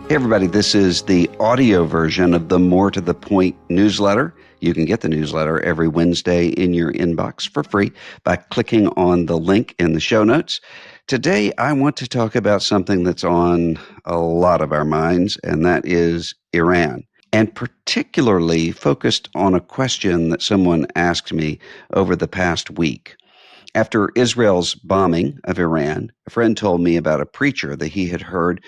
Hey everybody, this is the audio version of the More to the Point newsletter. You can get the newsletter every Wednesday in your inbox for free by clicking on the link in the show notes. Today, I want to talk about something that's on a lot of our minds, and that is Iran, and particularly focused on a question that someone asked me over the past week. After Israel's bombing of Iran, a friend told me about a preacher that he had heard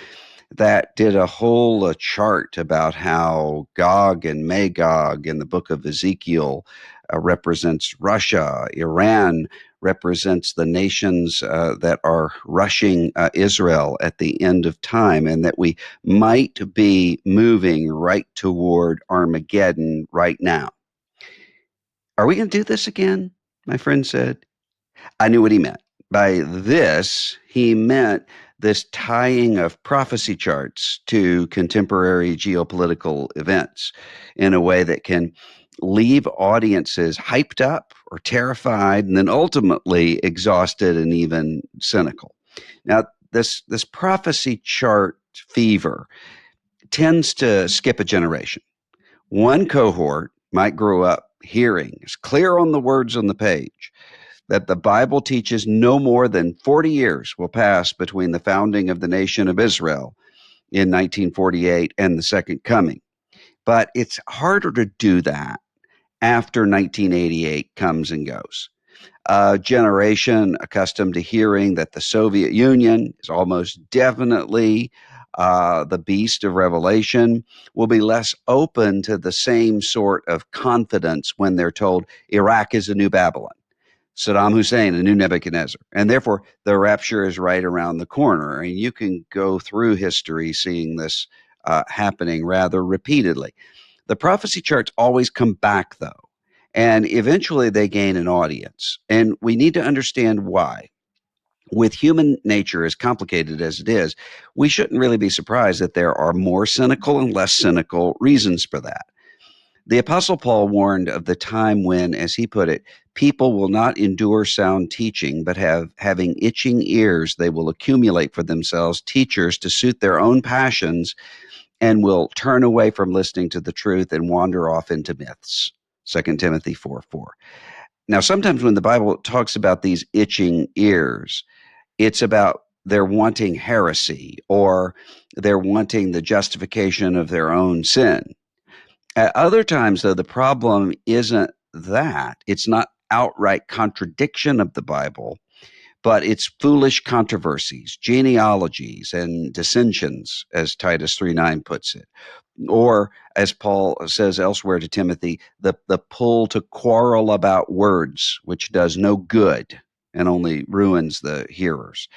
that did a whole chart about how Gog and Magog in the book of Ezekiel represents Russia. Iran represents the nations that are rushing Israel at the end of time, and that we might be moving right toward Armageddon right now. Are we going to do this again? My friend said. I knew what he meant. By this, he meant this tying of prophecy charts to contemporary geopolitical events in a way that can leave audiences hyped up or terrified and then ultimately exhausted and even cynical. Now, this prophecy chart fever tends to skip a generation. One cohort might grow up hearing, it's clear on the words on the page, that the Bible teaches no more than 40 years will pass between the founding of the nation of Israel in 1948 and the Second Coming. But it's harder to do that after 1988 comes and goes. A generation accustomed to hearing that the Soviet Union is almost definitely the beast of Revelation will be less open to the same sort of confidence when they're told Iraq is a new Babylon, Saddam Hussein, a new Nebuchadnezzar. And therefore, the rapture is right around the corner. And you can go through history seeing this happening rather repeatedly. The prophecy charts always come back, though, and eventually they gain an audience. And we need to understand why. With human nature as complicated as it is, we shouldn't really be surprised that there are more cynical and less cynical reasons for that. The Apostle Paul warned of the time when, as he put it, people will not endure sound teaching, but having itching ears, they will accumulate for themselves teachers to suit their own passions and will turn away from listening to the truth and wander off into myths. 2 Timothy 4:4. Now, sometimes when the Bible talks about these itching ears, it's about they're wanting heresy or they're wanting the justification of their own sin. At other times, though, the problem isn't that. It's not outright contradiction of the Bible, but it's foolish controversies, genealogies, and dissensions, as Titus 3:9 puts it. Or, as Paul says elsewhere to Timothy, the pull to quarrel about words, which does no good and only ruins the hearers.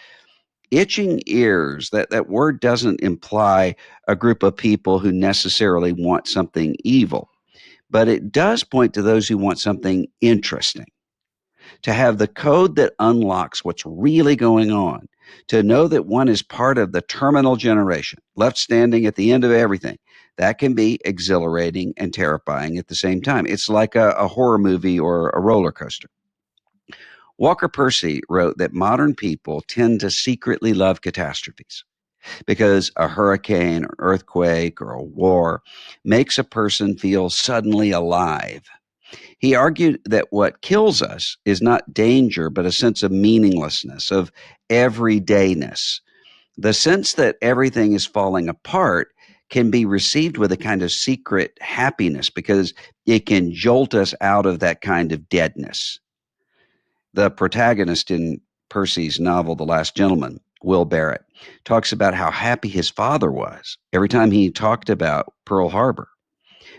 Itching ears, that word doesn't imply a group of people who necessarily want something evil, but it does point to those who want something interesting, to have the code that unlocks what's really going on, to know that one is part of the terminal generation, left standing at the end of everything. That can be exhilarating and terrifying at the same time. It's like a horror movie or a roller coaster. Walker Percy wrote that modern people tend to secretly love catastrophes because a hurricane or earthquake or a war makes a person feel suddenly alive. He argued that what kills us is not danger, but a sense of meaninglessness, of everydayness. The sense that everything is falling apart can be received with a kind of secret happiness because it can jolt us out of that kind of deadness. The protagonist in Percy's novel, The Last Gentleman, Will Barrett, talks about how happy his father was every time he talked about Pearl Harbor.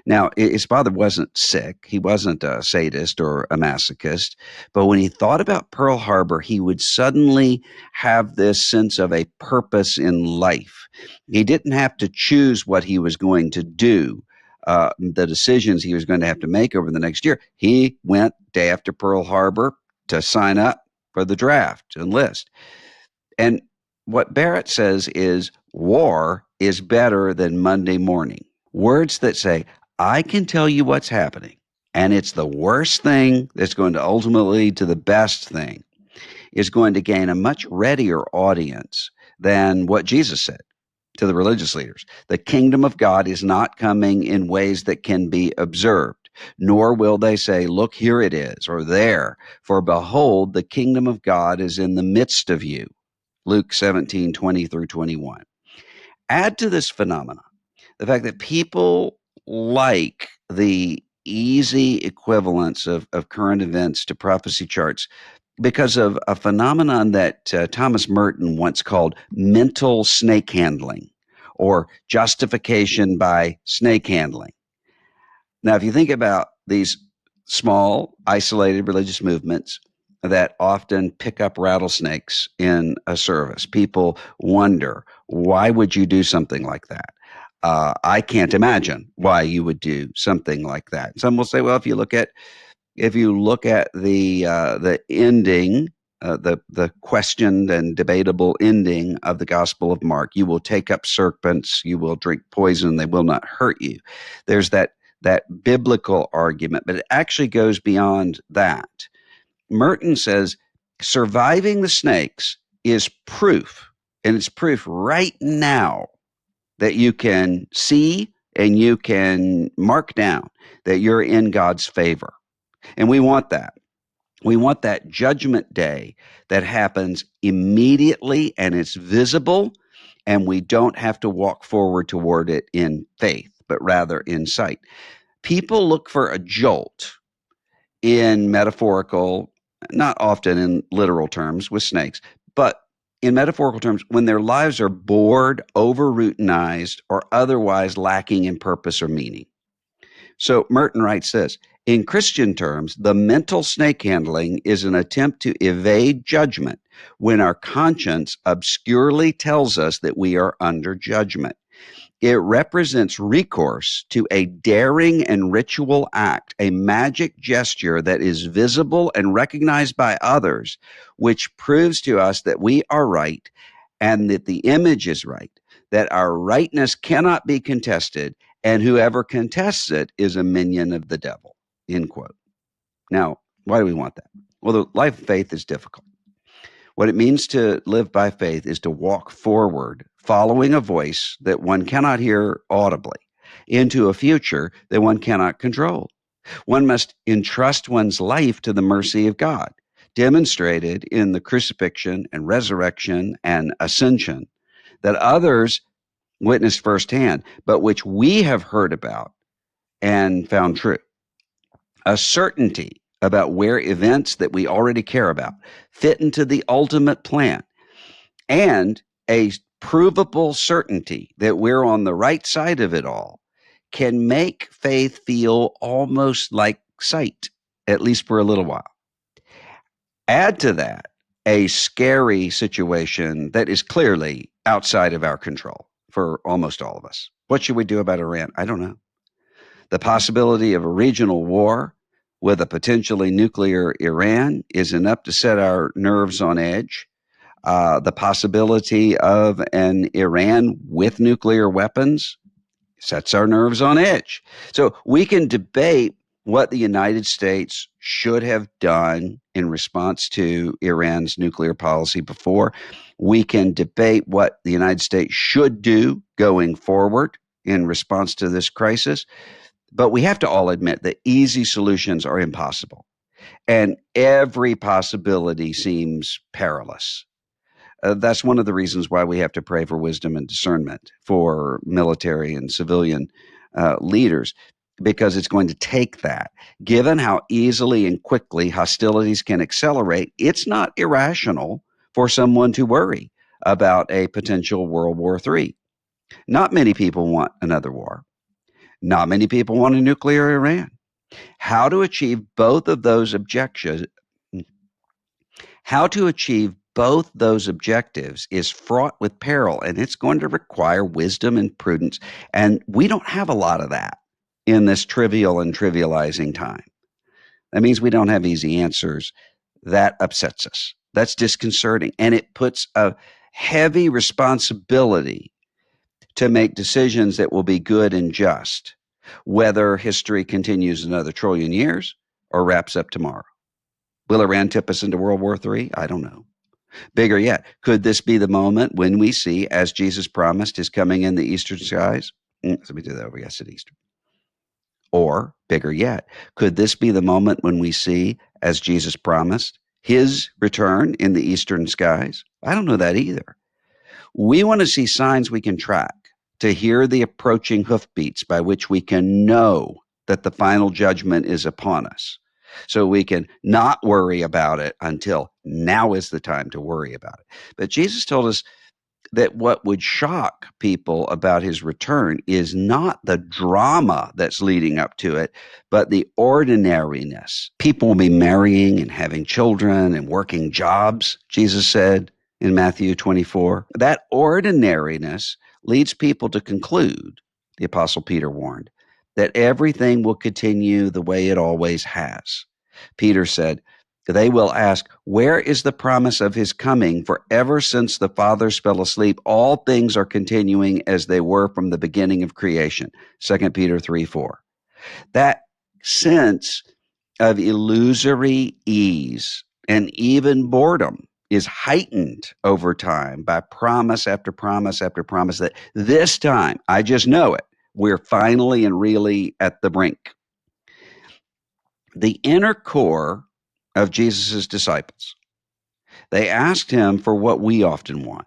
Now, his father wasn't sick. He wasn't a sadist or a masochist. But when he thought about Pearl Harbor, he would suddenly have this sense of a purpose in life. He didn't have to choose what he was going to do, the decisions he was going to have to make over the next year. He went day after Pearl Harbor to sign up for the draft, to enlist. And what Barrett says is war is better than Monday morning. Words that say, I can tell you what's happening, and it's the worst thing that's going to ultimately lead to the best thing, is going to gain a much readier audience than what Jesus said. to the religious leaders. The kingdom of God is not coming in ways that can be observed, nor will they say, look, here it is, or there. For behold, the kingdom of God is in the midst of you. Luke 17:20 through 21. Add to this phenomenon the fact that people like the easy equivalence of current events to prophecy charts because of a phenomenon that Thomas Merton once called mental snake handling or justification by snake handling. Now, if you think about these small, isolated religious movements that often pick up rattlesnakes in a service, people wonder, why would you do something like that? I can't imagine why you would do something like that. Some will say, well, if you look at the ending, the questioned and debatable ending of the Gospel of Mark, you will take up serpents, you will drink poison, they will not hurt you. There's that biblical argument, but it actually goes beyond that. Merton says surviving the snakes is proof, and it's proof right now that you can see and you can mark down that you're in God's favor. And we want that. We want that judgment day that happens immediately and it's visible, and we don't have to walk forward toward it in faith, but rather in sight. People look for a jolt in metaphorical, not often in literal terms with snakes, but in metaphorical terms when their lives are bored, over routinized, or otherwise lacking in purpose or meaning. So Merton writes this: in Christian terms, the mental snake handling is an attempt to evade judgment when our conscience obscurely tells us that we are under judgment. It represents recourse to a daring and ritual act, a magic gesture that is visible and recognized by others, which proves to us that we are right and that the image is right, that our rightness cannot be contested, and whoever contests it is a minion of the devil. End quote. Now, why do we want that? Well, the life of faith is difficult. What it means to live by faith is to walk forward, following a voice that one cannot hear audibly, into a future that one cannot control. One must entrust one's life to the mercy of God, demonstrated in the crucifixion and resurrection and ascension that others witnessed firsthand, but which we have heard about and found true. A certainty about where events that we already care about fit into the ultimate plan, and a provable certainty that we're on the right side of it all can make faith feel almost like sight, at least for a little while. Add to that a scary situation that is clearly outside of our control for almost all of us. What should we do about Iran? I don't know. The possibility of a regional war with a potentially nuclear Iran is enough to set our nerves on edge. The possibility of an Iran with nuclear weapons sets our nerves on edge. So we can debate what the United States should have done in response to Iran's nuclear policy before. We can debate what the United States should do going forward in response to this crisis. But we have to all admit that easy solutions are impossible, and every possibility seems perilous. That's one of the reasons why we have to pray for wisdom and discernment for military and civilian leaders, because it's going to take that. Given how easily and quickly hostilities can accelerate, it's not irrational for someone to worry about a potential World War III. Not many people want another war. Not many people want a nuclear Iran. How to achieve both of those objectives is fraught with peril, and it's going to require wisdom and prudence. And we don't have a lot of that in this trivial and trivializing time. That means we don't have easy answers. That upsets us. That's disconcerting. And it puts a heavy responsibility to make decisions that will be good and just, whether history continues another trillion years or wraps up tomorrow. Will Iran tip us into World War III? I don't know. Bigger yet, could this be the moment when we see, as Jesus promised, his coming in the eastern skies? Let me do that over. Yes, at Easter. Or, bigger yet, could this be the moment when we see, as Jesus promised, his return in the eastern skies? I don't know that either. We want to see signs we can track, to hear the approaching hoofbeats by which we can know that the final judgment is upon us. So we can not worry about it until now is the time to worry about it. But Jesus told us that what would shock people about his return is not the drama that's leading up to it, but the ordinariness. People will be marrying and having children and working jobs, Jesus said in Matthew 24. That ordinariness leads people to conclude, the Apostle Peter warned, that everything will continue the way it always has. Peter said, they will ask, where is the promise of his coming? For ever since the fathers fell asleep, all things are continuing as they were from the beginning of creation. 2 Peter 3:4. That sense of illusory ease and even boredom is heightened over time by promise after promise after promise that this time, I just know it, we're finally and really at the brink. The inner core of Jesus' disciples, they asked him for what we often want,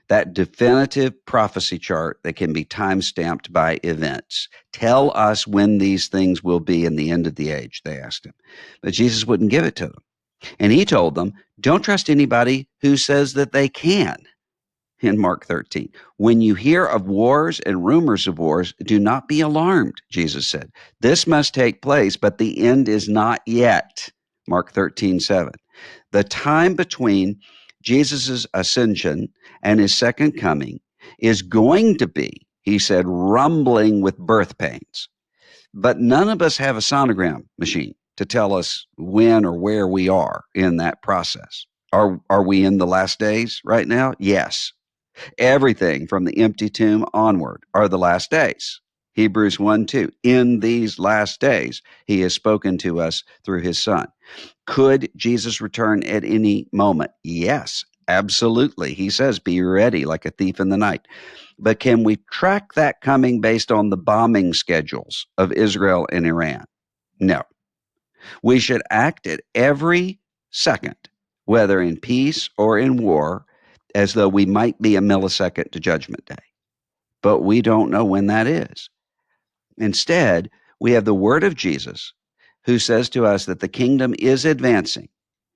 that definitive prophecy chart that can be time-stamped by events. Tell us when these things will be in the end of the age, they asked him. But Jesus wouldn't give it to them. And he told them, don't trust anybody who says that they can. In Mark 13, when you hear of wars and rumors of wars, do not be alarmed, Jesus said. This must take place, but the end is not yet. Mark 13:7. The time between Jesus' ascension and his second coming is going to be, he said, rumbling with birth pains. But none of us have a sonogram machine to tell us when or where we are in that process. Are we in the last days right now? Yes. Everything from the empty tomb onward are the last days. Hebrews 1:2. In these last days, he has spoken to us through his Son. Could Jesus return at any moment? Yes, absolutely. He says, be ready like a thief in the night. But can we track that coming based on the bombing schedules of Israel and Iran? No. We should act at every second, whether in peace or in war, as though we might be a millisecond to Judgment Day. But we don't know when that is. Instead, we have the word of Jesus, who says to us that the kingdom is advancing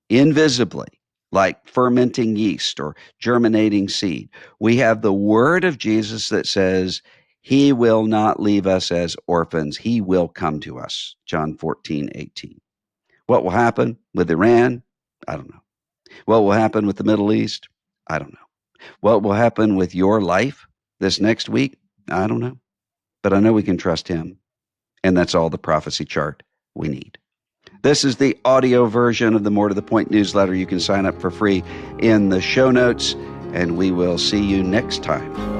invisibly, like fermenting yeast or germinating seed. We have the word of Jesus that says he will not leave us as orphans. He will come to us. John 14:18. What will happen with Iran? I don't know. What will happen with the Middle East? I don't know. What will happen with your life this next week? I don't know. But I know we can trust him. And that's all the prophecy chart we need. This is the audio version of the More to the Point newsletter. You can sign up for free in the show notes, and we will see you next time.